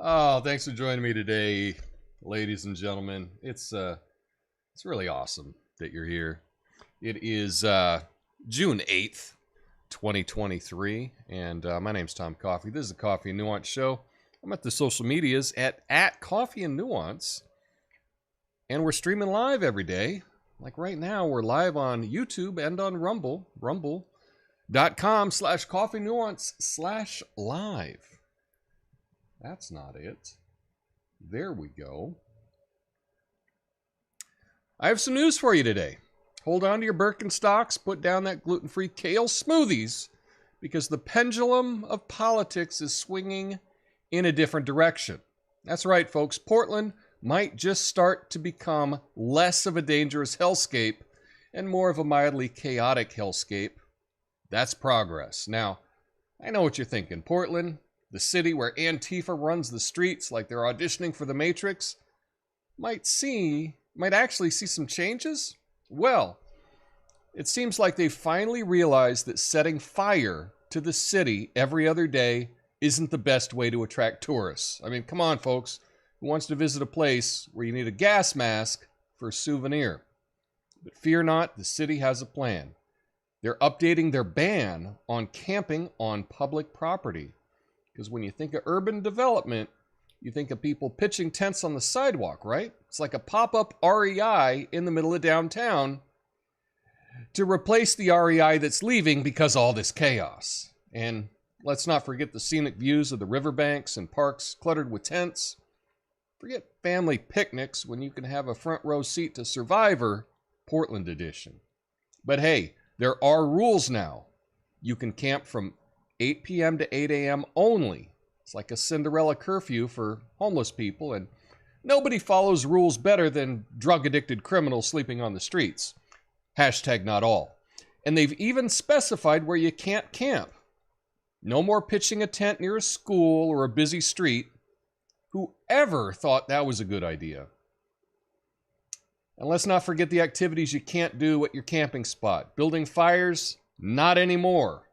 Oh, thanks for joining me today, ladies and gentlemen. It's really awesome that you're here. It is June 8th, 2023, and my name's Tom Coffey. This is the Coffee and Nuance Show. I'm at the social medias at Coffee and Nuance, and we're streaming live every day. Like right now, we're live on YouTube and on Rumble, rumble.com/coffeenuance/live. That's not it. There we go. I have some news for you today. Hold on to your Birkenstocks, put down that gluten-free kale smoothies, because the pendulum of politics is swinging in a different direction. That's right, folks. Portland might just start to become less of a dangerous hellscape and more of a mildly chaotic hellscape. That's progress. Now, I know what you're thinking. Portland, the city where Antifa runs the streets like they're auditioning for the Matrix, might actually see some changes? Well, it seems like they finally realized that setting fire to the city every other day isn't the best way to attract tourists. I mean, come on, folks. Who wants to visit a place where you need a gas mask for a souvenir? But fear not, the city has a plan. They're updating their ban on camping on public property. Because when you think of urban development, you think of people pitching tents on the sidewalk, right? It's like a pop-up REI in the middle of downtown to replace the REI that's leaving because of all this chaos. And let's not forget the scenic views of the riverbanks and parks cluttered with tents. Forget family picnics when you can have a front row seat to Survivor, Portland edition. But hey, there are rules now. You can camp from 8 p.m. to 8 a.m. only. It's like a Cinderella curfew for homeless people, and nobody follows rules better than drug-addicted criminals sleeping on the streets. Hashtag not all. And they've even specified where you can't camp. No more pitching a tent near a school or a busy street. Whoever thought that was a good idea? And let's not forget the activities you can't do at your camping spot. Building fires? Not anymore.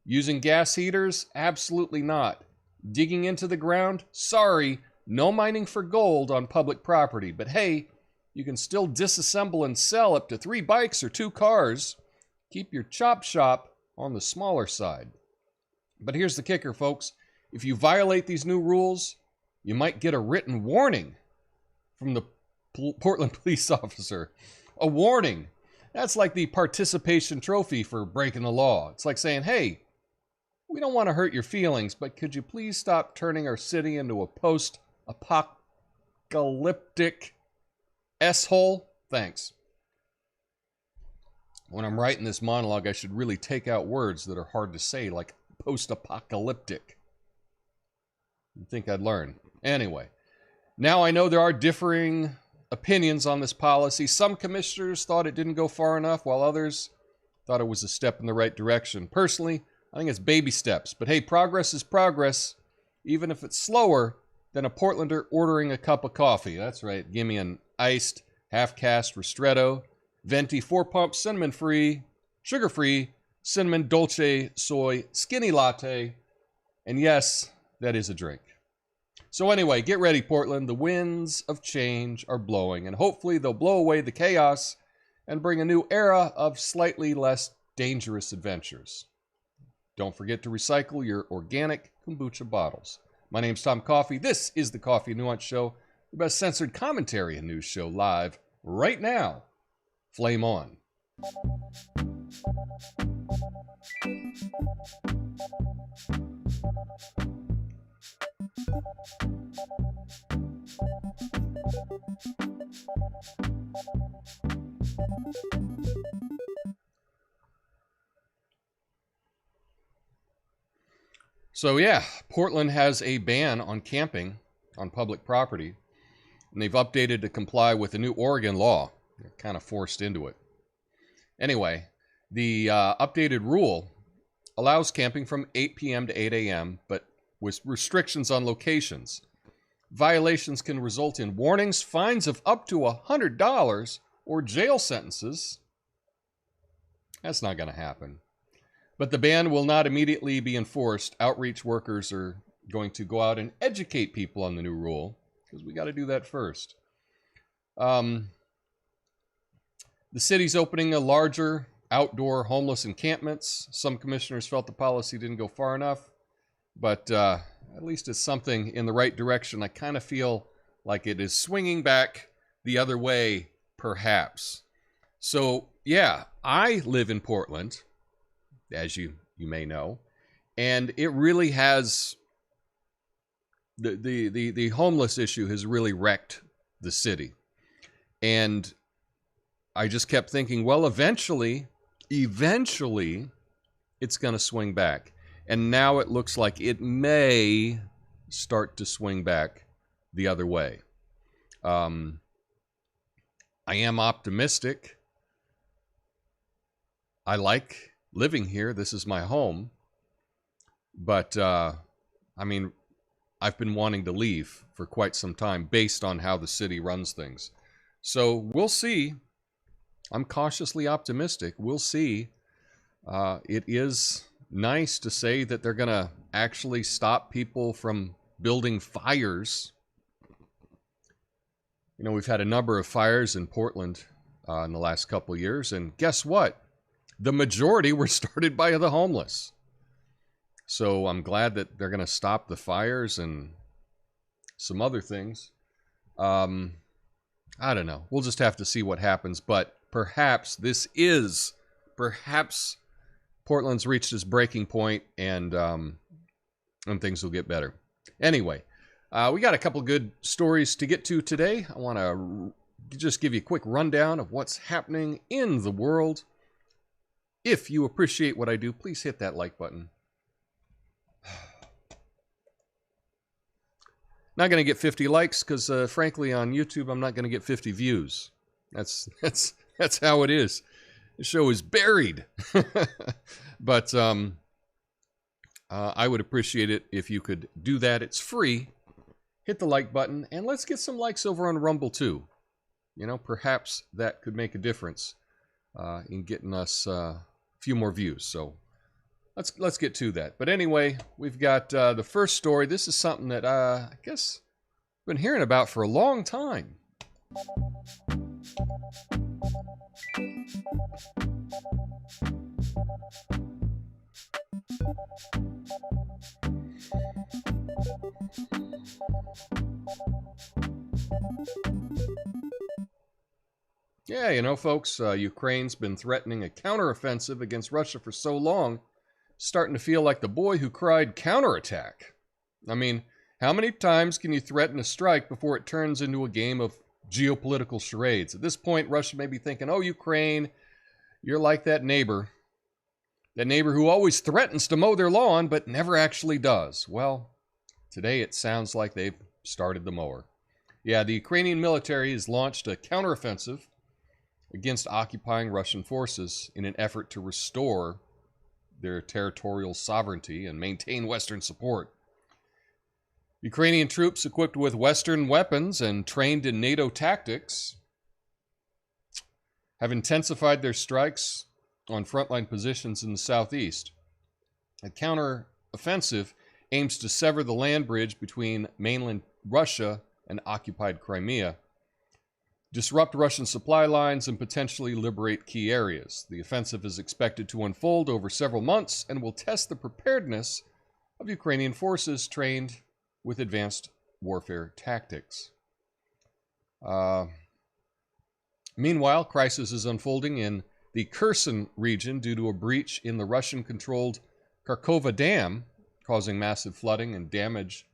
Using gas heaters? Absolutely not. Digging into the ground? Sorry, no mining for gold on public property. But hey, you can still disassemble and sell up to 3 bikes or 2 cars. Keep your chop shop on the smaller side. But here's the kicker, folks. If you violate these new rules, you might get a written warning from the Portland police officer. A warning. That's like the participation trophy for breaking the law. It's like saying, hey, we don't want to hurt your feelings, but could you please stop turning our city into a post-apocalyptic S-hole? Thanks. When I'm writing this monologue, I should really take out words that are hard to say, like post-apocalyptic. You'd think I'd learn. Anyway, now I know there are differing opinions on this policy. Some commissioners thought it didn't go far enough, while others thought it was a step in the right direction. Personally, I think it's baby steps. But hey, progress is progress, even if it's slower than a Portlander ordering a cup of coffee. That's right. Give me an iced, half-cast ristretto, venti 4-pump, cinnamon-free, sugar-free, cinnamon dolce soy skinny latte. And yes, that is a drink. So anyway, get ready, Portland. The winds of change are blowing, and hopefully they'll blow away the chaos and bring a new era of slightly less dangerous adventures. Don't forget to recycle your organic kombucha bottles. My name's Tom Coffey. This is the Coffee and Nuance Show, the best censored commentary and news show live right now. Flame on. So yeah, Portland has a ban on camping on public property, and they've updated to comply with a new Oregon law. They're kind of forced into it. Anyway, the updated rule allows camping from 8 p.m. to 8 a.m., but with restrictions on locations. Violations can result in warnings, fines of up to $100, or jail sentences. That's not going to happen. But the ban will not immediately be enforced. Outreach workers are going to go out and educate people on the new rule, because we got to do that first. The city's opening a larger outdoor homeless encampments. Some commissioners felt the policy didn't go far enough, but at least it's something in the right direction. I kind of feel like it is swinging back the other way, perhaps. So, yeah, I live in Portland, as you may know, and it really has, the homeless issue has really wrecked the city. And I just kept thinking, well, eventually, it's going to swing back. And now it looks like it may start to swing back the other way. I am optimistic. I like living here. This is my home. But, I mean, I've been wanting to leave for quite some time based on how the city runs things. So we'll see. I'm cautiously optimistic. We'll see. It is nice to say that they're going to actually stop people from building fires. You know, we've had a number of fires in Portland in the last couple of years, and guess what? The majority were started by the homeless. So I'm glad that they're going to stop the fires and some other things. I don't know. We'll just have to see what happens, but perhaps Portland's reached its breaking point, and things will get better. Anyway, we got a couple good stories to get to today. I want to just give you a quick rundown of what's happening in the world. If you appreciate what I do, please hit that like button. Not going to get 50 likes because, frankly, on YouTube, I'm not going to get 50 views. That's how it is. The show is buried. But I would appreciate it if you could do that. It's free. Hit the like button, and let's get some likes over on Rumble, too. You know, perhaps that could make a difference in getting us a few more views. So let's get to that. But anyway, we've got the first story. This is something that I guess I've been hearing about for a long time. Yeah, you know, folks, Ukraine's been threatening a counteroffensive against Russia for so long, starting to feel like the boy who cried counterattack. I mean, how many times can you threaten a strike before it turns into a game of geopolitical charades? At this point, Russia may be thinking, oh, Ukraine, you're like that neighbor who always threatens to mow their lawn, but never actually does. Well, today it sounds like they've started the mower. Yeah, the Ukrainian military has launched a counteroffensive against occupying Russian forces in an effort to restore their territorial sovereignty and maintain Western support. Ukrainian troops equipped with Western weapons and trained in NATO tactics have intensified their strikes on frontline positions in the southeast. A counteroffensive aims to sever the land bridge between mainland Russia and occupied Crimea, disrupt Russian supply lines, and potentially liberate key areas. The offensive is expected to unfold over several months and will test the preparedness of Ukrainian forces trained with advanced warfare tactics. Meanwhile, crisis is unfolding in the Kherson region due to a breach in the Russian-controlled Kharkova Dam, causing massive flooding and damage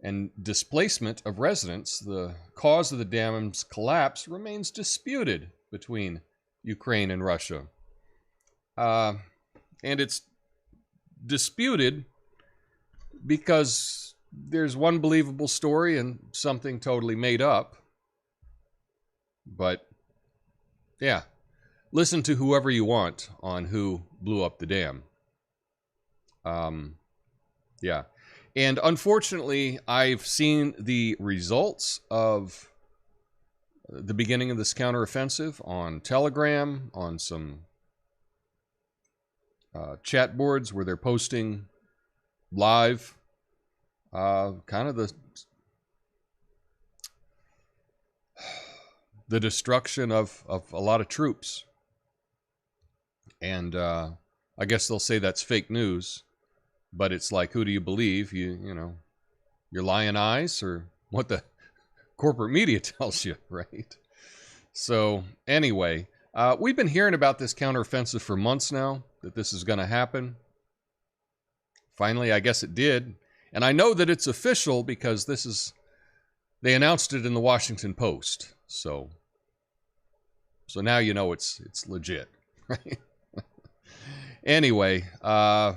and displacement of residents. The cause of the dam's collapse remains disputed between Ukraine and Russia. And it's disputed because there's one believable story and something totally made up. But, yeah, listen to whoever you want on who blew up the dam. Yeah. And unfortunately, I've seen the results of the beginning of this counteroffensive on Telegram, on some chat boards where they're posting live kind of the destruction of a lot of troops. And I guess they'll say that's fake news, but it's like, who do you believe? You know, your lying eyes or what the corporate media tells you, right? So anyway, we've been hearing about this counteroffensive for months now, that this is going to happen. Finally, I guess it did. And I know that it's official because they announced it in the Washington Post. So now you know it's legit, right? Anyway, I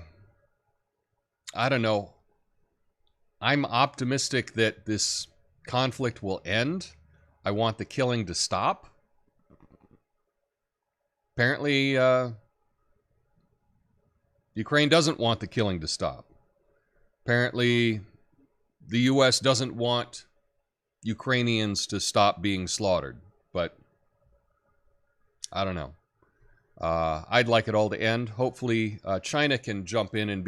don't know. I'm optimistic that this conflict will end. I want the killing to stop. Apparently, Ukraine doesn't want the killing to stop. Apparently, the U.S. doesn't want Ukrainians to stop being slaughtered. But I don't know. I'd like it all to end. Hopefully, China can jump in and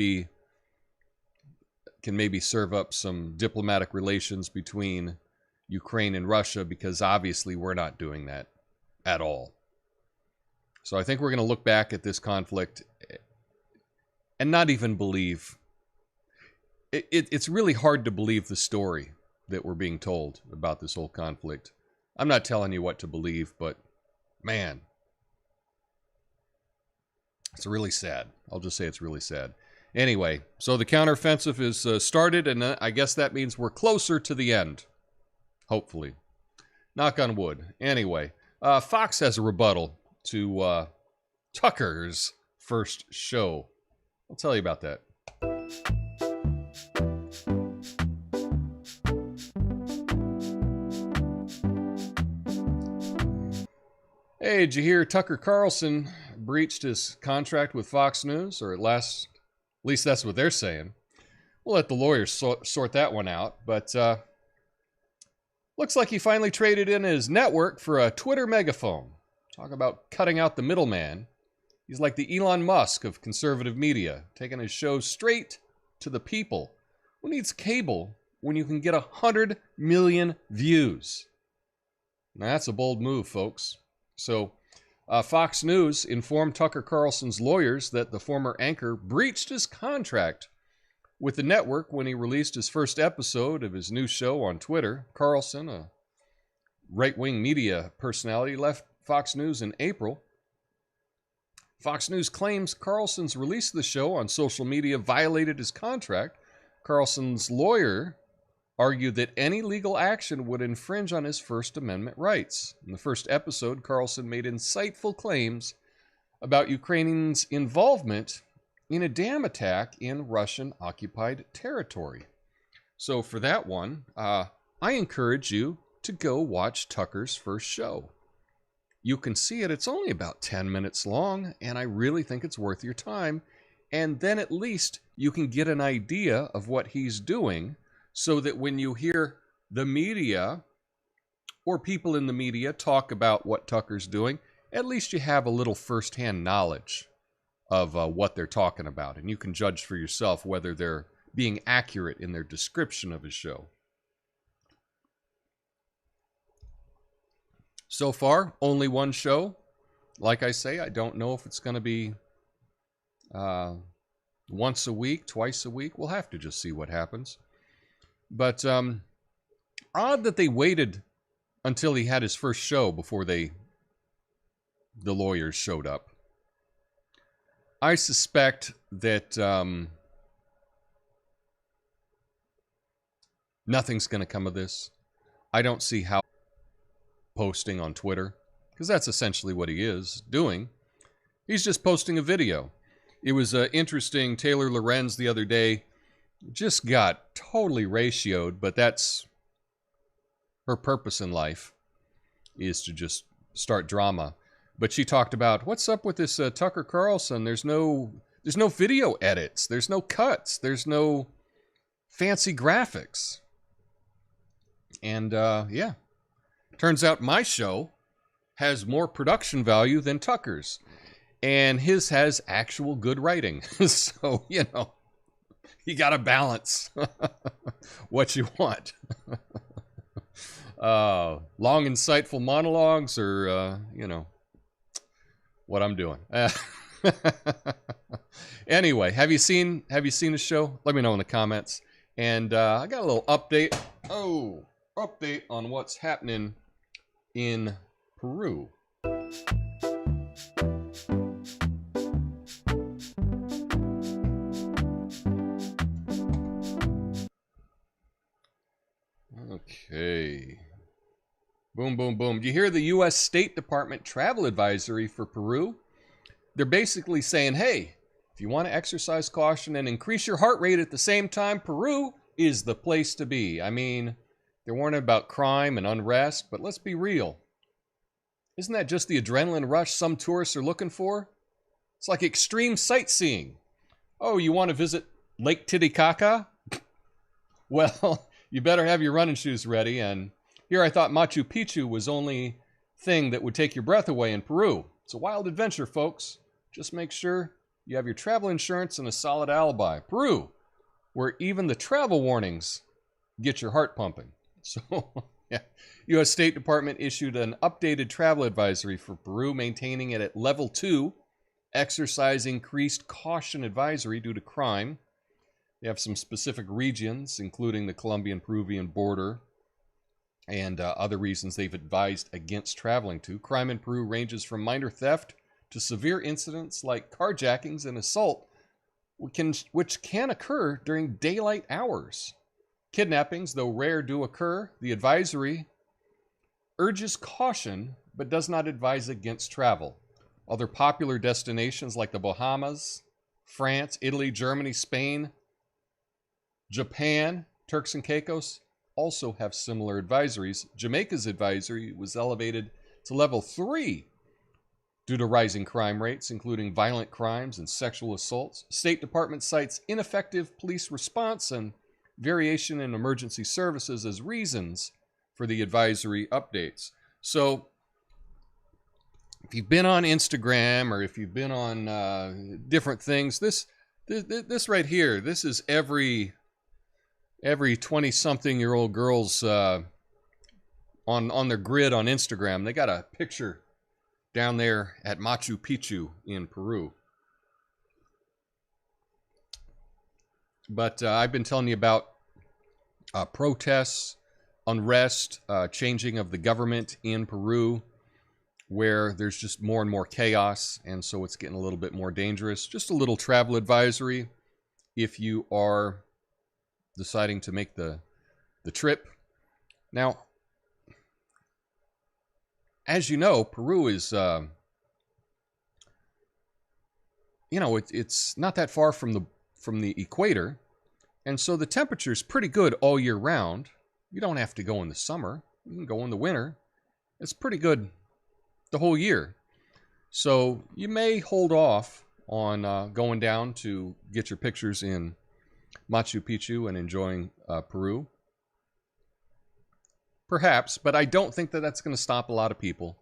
can maybe serve up some diplomatic relations between Ukraine and Russia, because obviously we're not doing that at all. So I think we're going to look back at this conflict and not even believe. It's really hard to believe the story that we're being told about this whole conflict. I'm not telling you what to believe, but man, it's really sad. I'll just say it's really sad. Anyway, so the counteroffensive is started, and I guess that means we're closer to the end. Hopefully. Knock on wood. Anyway, Fox has a rebuttal to Tucker's first show. I'll tell you about that. Hey, did you hear Tucker Carlson breached his contract with Fox News? Or at least that's what they're saying. We'll let the lawyers sort that one out. But looks like he finally traded in his network for a Twitter megaphone. Talk about cutting out the middleman. He's like the Elon Musk of conservative media, taking his show straight to the people. Who needs cable when you can get 100 million views? Now, that's a bold move, folks. So, Fox News informed Tucker Carlson's lawyers that the former anchor breached his contract with the network when he released his first episode of his new show on Twitter. Carlson, a right-wing media personality, left Fox News in April. Fox News claims Carlson's release of the show on social media violated his contract. Carlson's lawyer argued that any legal action would infringe on his First Amendment rights. In the first episode, Carlson made insightful claims about Ukrainians' involvement in a dam attack in Russian-occupied territory. So for that one, I encourage you to go watch Tucker's first show. You can see it. It's only about 10 minutes long, and I really think it's worth your time. And then at least you can get an idea of what he's doing, so that when you hear the media or people in the media talk about what Tucker's doing, at least you have a little firsthand knowledge of what they're talking about. And you can judge for yourself whether they're being accurate in their description of his show. So far, only one show. Like I say, I don't know if it's going to be once a week, twice a week. We'll have to just see what happens. But odd that they waited until he had his first show before the lawyers showed up. I suspect that nothing's going to come of this. I don't see how posting on Twitter, because that's essentially what he is doing. He's just posting a video. It was interesting. Taylor Lorenz the other day just got totally ratioed, but that's her purpose in life, is to just start drama. But she talked about, what's up with this Tucker Carlson? There's no video edits. There's no cuts. There's no fancy graphics. And yeah, turns out my show has more production value than Tucker's. And his has actual good writing. So, you know, you got to balance what you want. Long, insightful monologues or, you know, what I'm doing. Anyway, have you seen the show? Let me know in the comments. And I got a little update. Update on what's happening in Peru. Okay. Boom, boom, boom. Do you hear the U.S. State Department travel advisory for Peru? They're basically saying, hey, if you want to exercise caution and increase your heart rate at the same time, Peru is the place to be. I mean, they're warning about crime and unrest, but let's be real. Isn't that just the adrenaline rush some tourists are looking for? It's like extreme sightseeing. Oh, you want to visit Lake Titicaca? Well, you better have your running shoes ready. And here I thought Machu Picchu was the only thing that would take your breath away in Peru. It's a wild adventure, folks. Just make sure you have your travel insurance and a solid alibi. Peru, where even the travel warnings get your heart pumping. So, yeah. U.S. State Department issued an updated travel advisory for Peru, maintaining it at level 2, exercise increased caution advisory due to crime. They have some specific regions, including the Colombian-Peruvian border, and other reasons they've advised against traveling to. Crime in Peru ranges from minor theft to severe incidents like carjackings and assault, which can occur during daylight hours. Kidnappings, though rare, do occur. The advisory urges caution, but does not advise against travel. Other popular destinations like the Bahamas, France, Italy, Germany, Spain, Japan, Turks and Caicos also have similar advisories. Jamaica's advisory was elevated to level 3 due to rising crime rates, including violent crimes and sexual assaults. State Department cites ineffective police response and variation in emergency services as reasons for the advisory updates. So if you've been on Instagram or if you've been on different things, this right here, this is every 20-something-year-old girl's on their grid on Instagram. They got a picture down there at Machu Picchu in Peru. But I've been telling you about protests, unrest, changing of the government in Peru, where there's just more and more chaos, and so it's getting a little bit more dangerous. Just a little travel advisory if you are deciding to make the trip. Now, as you know, Peru is, it's not that far from the equator, and so the temperature is pretty good all year round. You don't have to go in the summer. You can go in the winter. It's pretty good the whole year. So you may hold off on going down to get your pictures in Machu Picchu and enjoying Peru. Perhaps, but I don't think that that's going to stop a lot of people.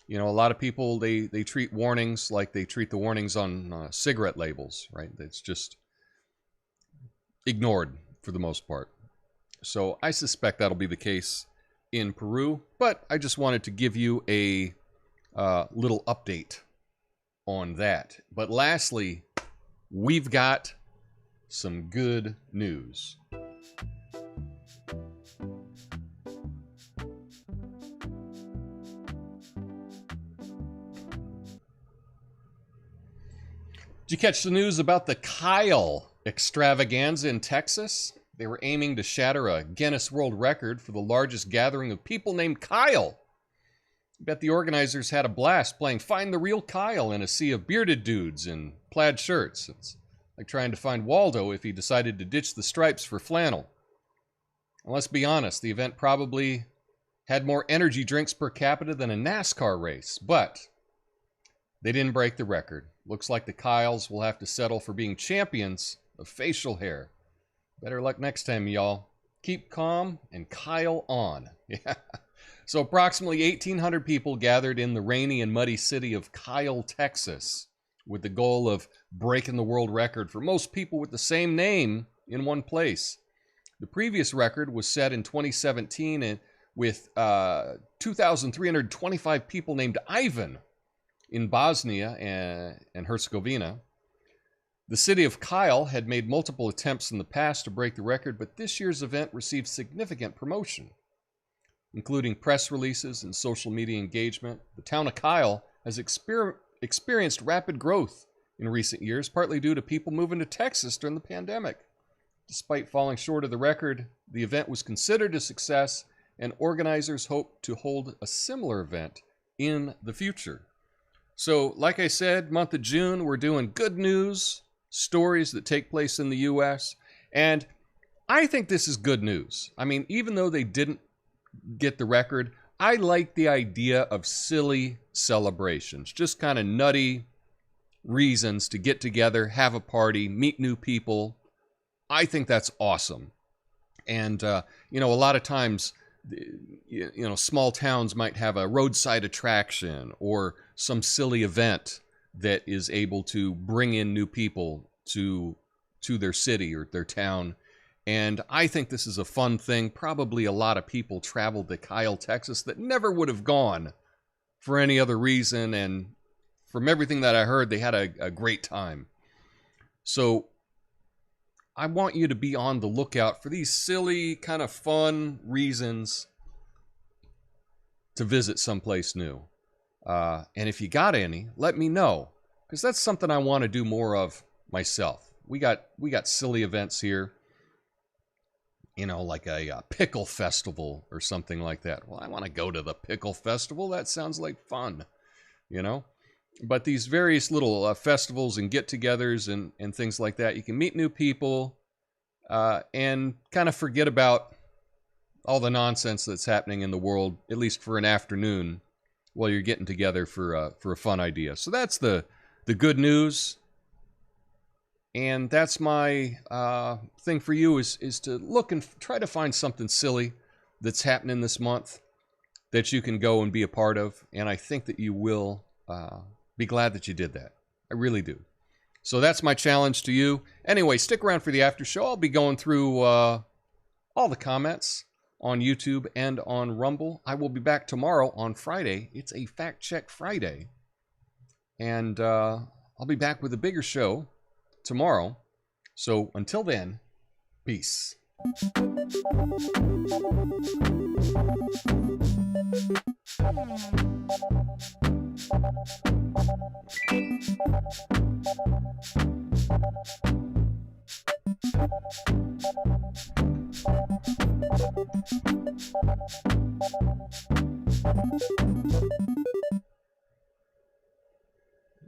You know, a lot of people, they treat warnings like they treat the warnings on cigarette labels, right? It's just ignored for the most part. So I suspect that'll be the case in Peru, but I just wanted to give you a little update on that. But lastly, we've got some good news. Did you catch the news about the Kyle extravaganza in Texas? They were aiming to shatter a Guinness World Record for the largest gathering of people named Kyle. I bet the organizers had a blast playing Find the Real Kyle in a sea of bearded dudes in plaid shirts. It's like trying to find Waldo if he decided to ditch the stripes for flannel. And let's be honest, the event probably had more energy drinks per capita than a NASCAR race, but they didn't break the record. Looks like the Kyles will have to settle for being champions of facial hair. Better luck next time, y'all. Keep calm and Kyle on. Yeah. So approximately 1,800 people gathered in the rainy and muddy city of Kyle, Texas, with the goal of breaking the world record for most people with the same name in one place. The previous record was set in 2017 and with 2,325 people named Ivan in Bosnia and Herzegovina. The city of Kyle had made multiple attempts in the past to break the record, but this year's event received significant promotion, including press releases and social media engagement. The town of Kyle has experienced rapid growth in recent years, partly due to people moving to Texas during the pandemic. Despite falling short of the record, the event was considered a success, and organizers hope to hold a similar event in the future. So, like I said, month of June, we're doing good news, stories that take place in the U.S., and I think this is good news. I mean, even though they didn't get the record, I like the idea of silly celebrations, just kind of nutty reasons to get together, have a party, meet new people. I think that's awesome. And, a lot of times, small towns might have a roadside attraction or some silly event that is able to bring in new people to their city or their town. And I think this is a fun thing. Probably a lot of people traveled to Kyle, Texas that never would have gone for any other reason. And from everything that I heard, they had a great time. So I want you to be on the lookout for these silly, kind of fun reasons to visit someplace new. And if you got any, let me know, because that's something I want to do more of myself. We got silly events here, like a pickle festival or something like that. Well, I want to go to the pickle festival. That sounds like fun, But these various little festivals and get-togethers and things like that, you can meet new people and kind of forget about all the nonsense that's happening in the world, at least for an afternoon, while you're getting together for a fun idea. So that's the good news. And that's my thing for you is to look and try to find something silly that's happening this month that you can go and be a part of. And I think that you will be glad that you did that. I really do. So that's my challenge to you. Anyway, stick around for the after show. I'll be going through all the comments on YouTube and on Rumble. I will be back tomorrow on Friday. It's a Fact Check Friday. And I'll be back with a bigger show tomorrow. So until then, peace.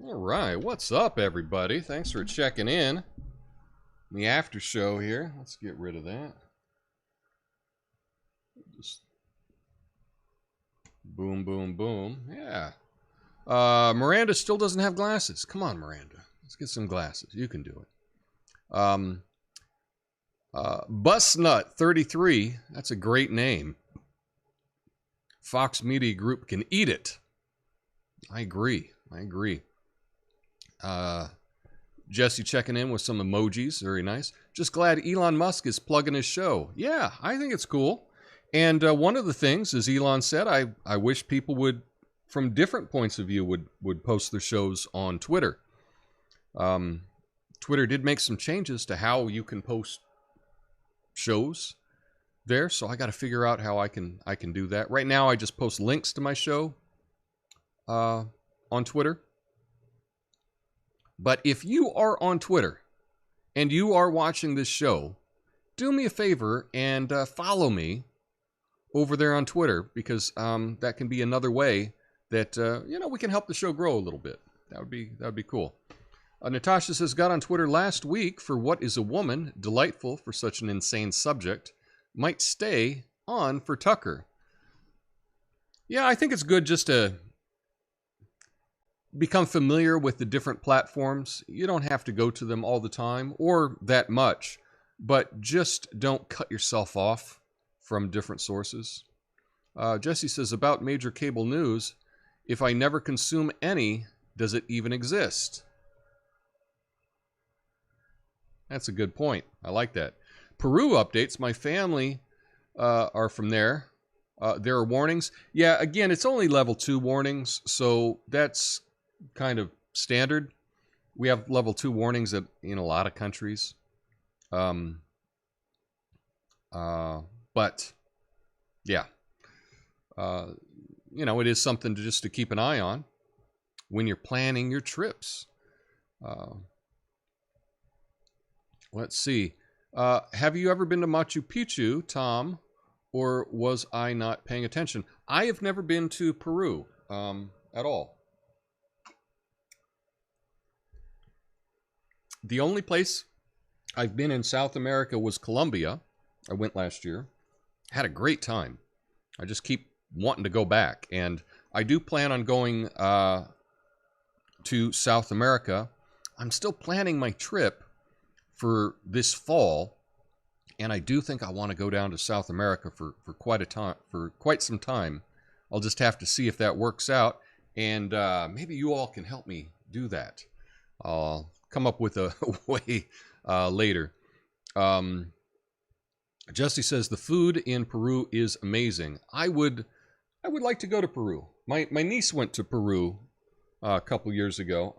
All right, what's up, everybody? Thanks for checking in. The after show here. Let's get rid of that. Just boom, boom, boom. Yeah. Miranda still doesn't have glasses. Come on, Miranda. Let's get some glasses. You can do it. Busnut33. That's a great name. Fox Media Group can eat it. I agree. Jesse checking in with some emojis. Very nice. Just glad Elon Musk is plugging his show. Yeah, I think it's cool. And one of the things, as Elon said, I wish people would, from different points of view, would post their shows on Twitter. Twitter did make some changes to how you can post shows there, so I got to figure out how I can do that. Right now, I just post links to my show on Twitter. But if you are on Twitter and you are watching this show, do me a favor and follow me over there on Twitter, because that can be another way that we can help the show grow a little bit. That would be cool. Natasha says, got on Twitter last week for What is a Woman? Delightful for such an insane subject. Might stay on for Tucker. Yeah, I think it's good just to become familiar with the different platforms. You don't have to go to them all the time or that much. but just don't cut yourself off from different sources. Jesse says, about major cable news, if I never consume any, does it even exist? That's a good point. I like that. Peru updates. My family are from there. There are warnings. Yeah, again, it's only level 2 warnings, so that's kind of standard. We have level 2 warnings in a lot of countries. But, yeah. It is something just to keep an eye on when you're planning your trips. Let's see. Have you ever been to Machu Picchu, Tom, or was I not paying attention? I have never been to Peru at all. The only place I've been in South America was Colombia. I went last year. Had a great time. I just keep wanting to go back. And I do plan on going to South America. I'm still planning my trip for this fall, and I do think I want to go down to South America for quite some time. I'll just have to see if that works out, and maybe you all can help me do that. I'll come up with a way later. Jesse says the food in Peru is amazing. I would like to go to Peru. My niece went to Peru a couple years ago,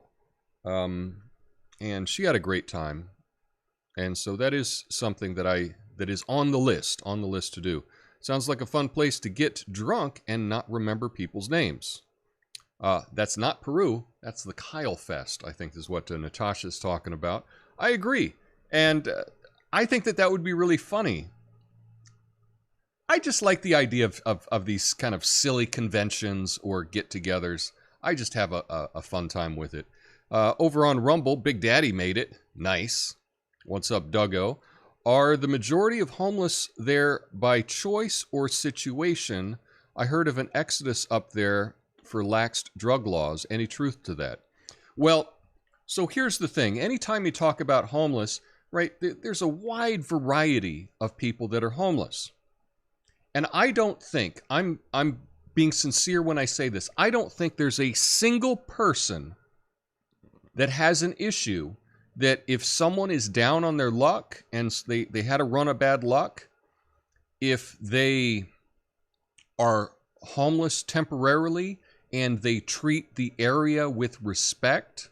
and she had a great time. And so that is something that is on the list to do. Sounds like a fun place to get drunk and not remember people's names. That's not Peru. That's the Kyle Fest, I think is what Natasha's talking about. I agree. And I think that would be really funny. I just like the idea of these kind of silly conventions or get-togethers. I just have a fun time with it. Over on Rumble, Big Daddy made it. Nice. What's up, Duggo? Are the majority of homeless there by choice or situation? I heard of an exodus up there for laxed drug laws. Any truth to that? Well, so here's the thing. Anytime you talk about homeless, right, there's a wide variety of people that are homeless. And I don't think, I'm being sincere when I say this, I don't think there's a single person that has an issue that if someone is down on their luck and they had a run of bad luck, if they are homeless temporarily and they treat the area with respect,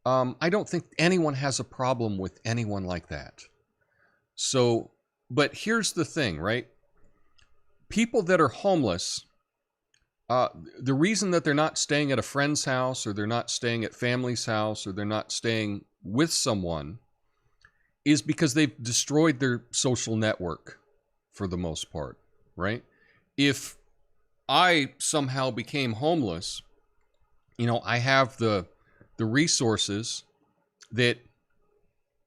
I don't think anyone has a problem with anyone like that. So, but here's the thing, right? People that are homeless, the reason that they're not staying at a friend's house or they're not staying at family's house or they're not staying with someone is because they've destroyed their social network for the most part, right? If I somehow became homeless, I have the resources that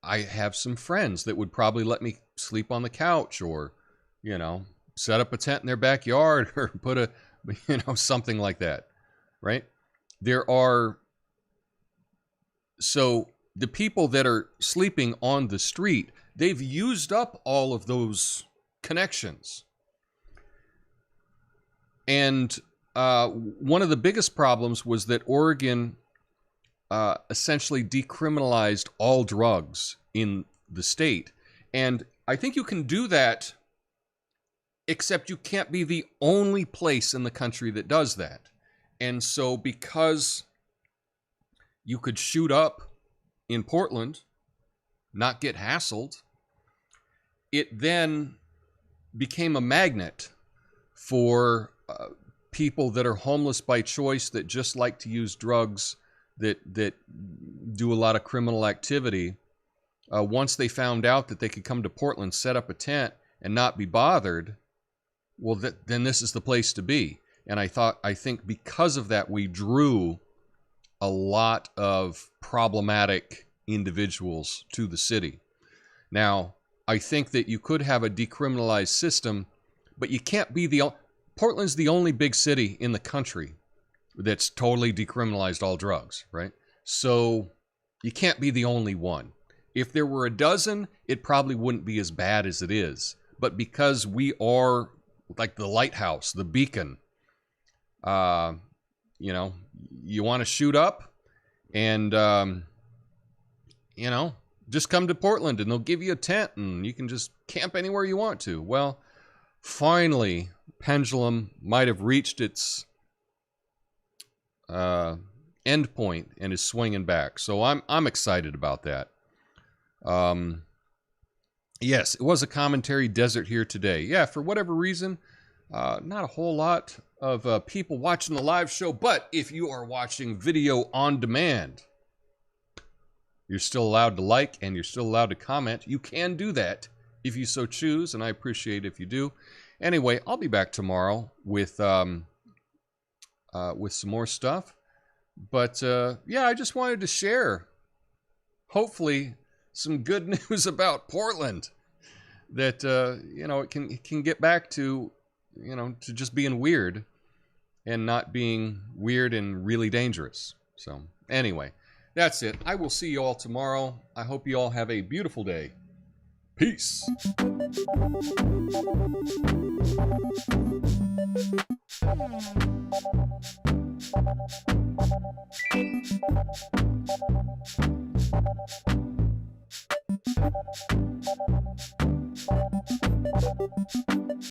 I have some friends that would probably let me sleep on the couch or, set up a tent in their backyard or put something like that, right? So the people that are sleeping on the street, they've used up all of those connections. And one of the biggest problems was that Oregon essentially decriminalized all drugs in the state. And I think you can do that, except you can't be the only place in the country that does that. And so because you could shoot up in Portland, not get hassled, it then became a magnet for people that are homeless by choice, that just like to use drugs, that do a lot of criminal activity. Once they found out that they could come to Portland, set up a tent, and not be bothered, well, then this is the place to be. And I think because of that, we drew a lot of problematic individuals to the city. Now, I think that you could have a decriminalized system, but you can't be Portland's the only big city in the country that's totally decriminalized all drugs, right? So you can't be the only one. If there were a dozen, it probably wouldn't be as bad as it is. But because we are like the lighthouse, the beacon, you know, you want to shoot up and, you know, just come to Portland and they'll give you a tent and you can just camp anywhere you want to. Well, finally, pendulum might have reached its end point and is swinging back. So I'm excited about that. Yes, it was a commentary desert here today. Yeah, for whatever reason, not a whole lot of people watching the live show, but if you are watching video on demand, you're still allowed to like and you're still allowed to comment. You can do that if you so choose, and I appreciate if you do. Anyway, I'll be back tomorrow with some more stuff. But yeah, I just wanted to share, hopefully, some good news about Portland. That you know, it can get back to, you know, to just being weird and not being weird and really dangerous. So anyway, that's it. I will see you all tomorrow. I hope you all have a beautiful day. Peace.